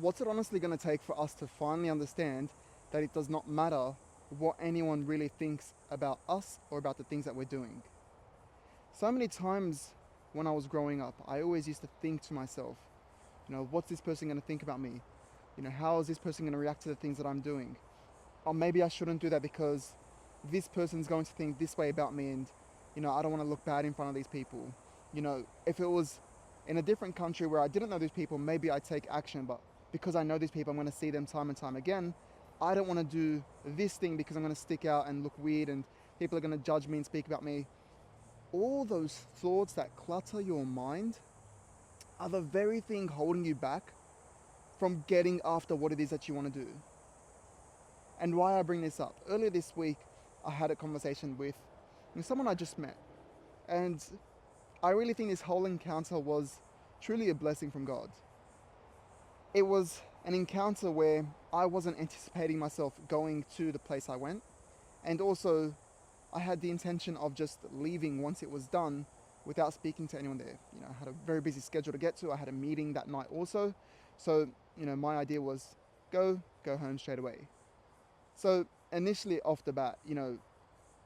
what's it honestly going to take for us to finally understand that it does not matter what anyone really thinks about us or about the things that we're doing? So many times when I was growing up, I always used to think to myself, what's this person going to think about me? How is this person going to react to the things that I'm doing? Or maybe I shouldn't do that because this person's going to think this way about me, and I don't want to look bad in front of these people. If it was in a different country where I didn't know these people, maybe I'd take action, but because I know these people, I'm going to see them time and time again. I don't want to do this thing because I'm going to stick out and look weird, and people are going to judge me and speak about me. All those thoughts that clutter your mind are the very thing holding you back from getting after what it is that you want to do. And why I bring this up, earlier this week I had a conversation with someone I just met, and I really think this whole encounter was truly a blessing from God. It was an encounter where I wasn't anticipating myself going to the place I went, and also I had the intention of just leaving once it was done without speaking to anyone there. I had a very busy schedule to get to. I had a meeting that night also. So, my idea was go home straight away. So initially off the bat,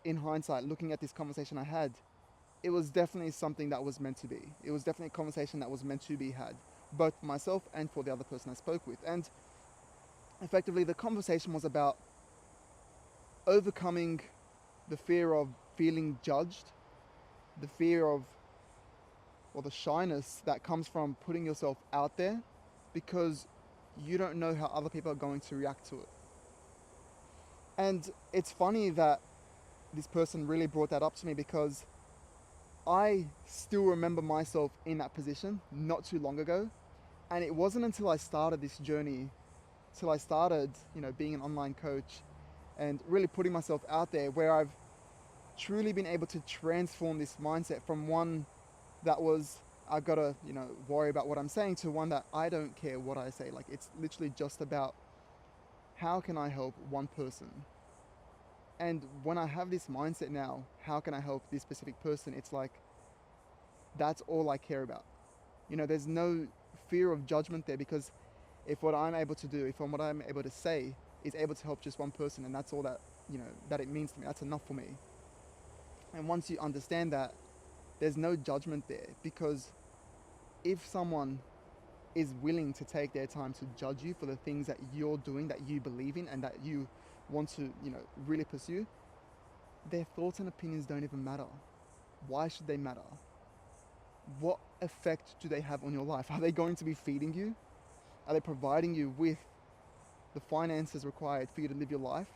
in hindsight, looking at this conversation I had, it was definitely something that was meant to be. It was definitely a conversation that was meant to be had, both for myself and for the other person I spoke with. And effectively, the conversation was about overcoming the fear of feeling judged, the fear of, or the shyness that comes from putting yourself out there because you don't know how other people are going to react to it. And it's funny that this person really brought that up to me because I still remember myself in that position not too long ago. And it wasn't until I started this journey, till I started, being an online coach and really putting myself out there, where I've truly been able to transform this mindset from one that was, I gotta, worry about what I'm saying, to one that I don't care what I say. Like, it's literally just about how can I help one person? And when I have this mindset now, how can I help this specific person? It's like, that's all I care about. There's no fear of judgment there, because if what I'm able to do, if what I'm able to say is able to help just one person, and that's all that, that it means to me, that's enough for me. And once you understand that, there's no judgment there, because if someone is willing to take their time to judge you for the things that you're doing, that you believe in, and that you want to, really pursue, their thoughts and opinions don't even matter. Why should they matter? What effect do they have on your life? Are they going to be feeding you? Are they providing you with the finances required for you to live your life?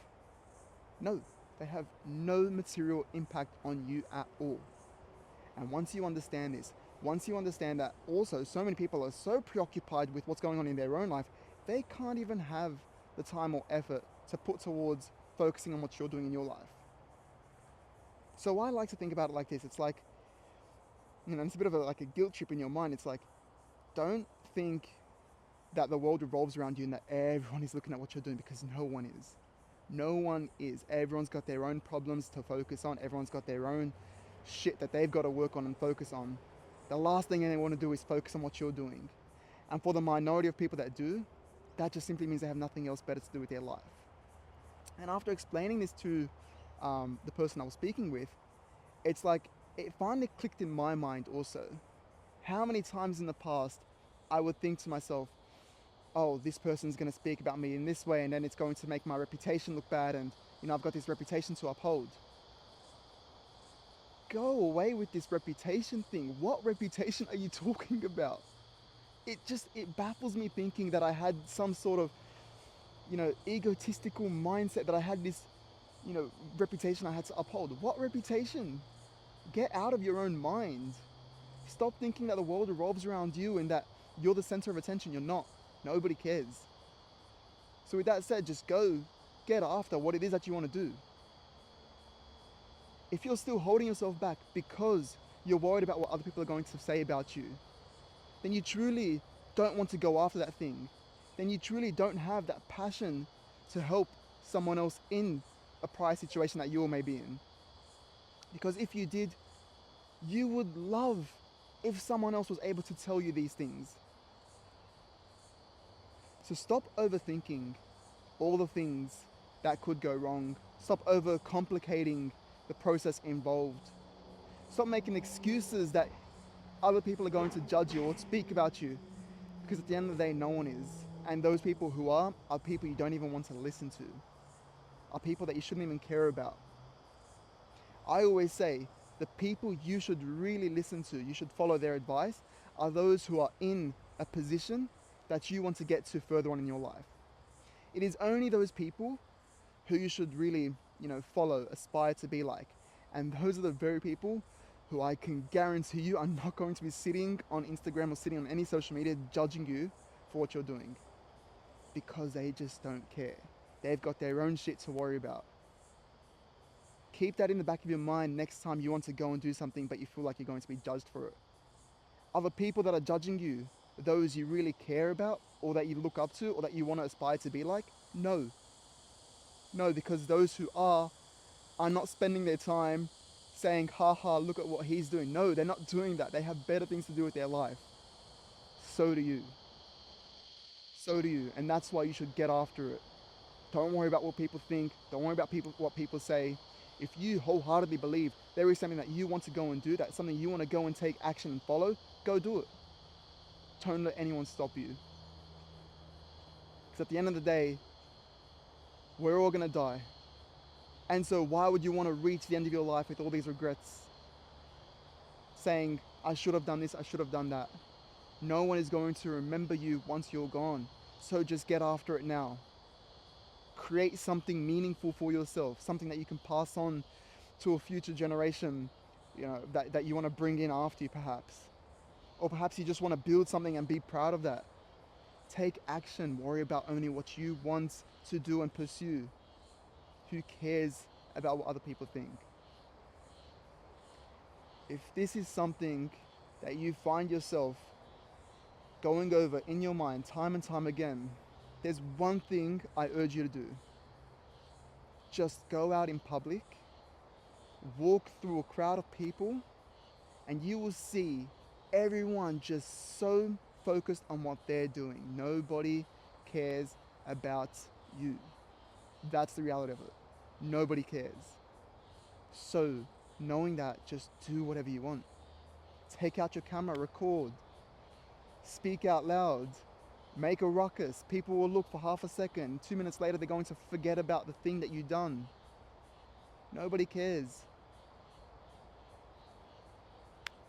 No, they have no material impact on you at all. And once you understand this, once you understand that also so many people are so preoccupied with what's going on in their own life, they can't even have the time or effort to put towards focusing on what you're doing in your life. So I like to think about it like this. It's like, it's a bit of like a guilt trip in your mind. It's like, don't think that the world revolves around you and that everyone is looking at what you're doing, because no one is. No one is. Everyone's got their own problems to focus on. Everyone's got their own shit that they've got to work on and focus on. The last thing they want to do is focus on what you're doing. And for the minority of people that do, that just simply means they have nothing else better to do with their life. And after explaining this to the person I was speaking with, it's like it finally clicked in my mind also. How many times in the past I would think to myself, oh, this person's going to speak about me in this way, and then it's going to make my reputation look bad, and I've got this reputation to uphold. Go away with this reputation thing. What reputation are you talking about? It baffles me thinking that I had some sort of, egotistical mindset, that I had this, reputation I had to uphold. What reputation? Get out of your own mind. Stop thinking that the world revolves around you and that you're the center of attention. You're not. Nobody cares. So with that said, just go get after what it is that you want to do. If you're still holding yourself back because you're worried about what other people are going to say about you, then you truly don't want to go after that thing. Then you truly don't have that passion to help someone else in a prior situation that you may be in. Because if you did, you would love if someone else was able to tell you these things. So stop overthinking all the things that could go wrong. Stop overcomplicating the process involved. Stop making excuses that other people are going to judge you or speak about you. Because at the end of the day, no one is. And those people who are people you don't even want to listen to, are people that you shouldn't even care about. I always say the people you should really listen to, you should follow their advice, are those who are in a position that you want to get to further on in your life. It is only those people who you should really, follow, aspire to be like. And those are the very people who I can guarantee you are not going to be sitting on Instagram or sitting on any social media judging you for what you're doing. Because they just don't care. They've got their own shit to worry about. Keep that in the back of your mind next time you want to go and do something but you feel like you're going to be judged for it. Other people that are judging you, those you really care about or that you look up to or that you want to aspire to be like? No. No, because those who are not spending their time saying, haha, look at what he's doing. No, they're not doing that. They have better things to do with their life. So do you. So do you. And that's why you should get after it. Don't worry about what people think. Don't worry about what people say. If you wholeheartedly believe there is something that you want to go and do, that's something you want to go and take action and follow, go do it. Don't let anyone stop you. Because at the end of the day, we're all going to die. And so why would you want to reach the end of your life with all these regrets? Saying, I should have done this, I should have done that. No one is going to remember you once you're gone. So just get after it now. Create something meaningful for yourself, something that you can pass on to a future generation, that you want to bring in after you perhaps. Or perhaps you just want to build something and be proud of that. Take action, worry about only what you want to do and pursue. Who cares about what other people think? If this is something that you find yourself going over in your mind time and time again, there's one thing I urge you to do. Just go out in public, walk through a crowd of people, and you will see everyone just so focused on what they're doing. Nobody cares about you. That's the reality of it. Nobody cares. So, knowing that, just do whatever you want. Take out your camera, record, speak out loud, make a ruckus. People will look for half a second. 2 minutes later, they're going to forget about the thing that you've done. Nobody cares.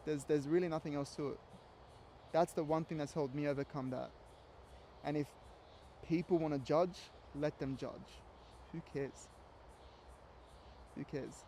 There's really nothing else to it. That's the one thing that's helped me overcome that. And if people want to judge, let them judge. Who cares? Who cares?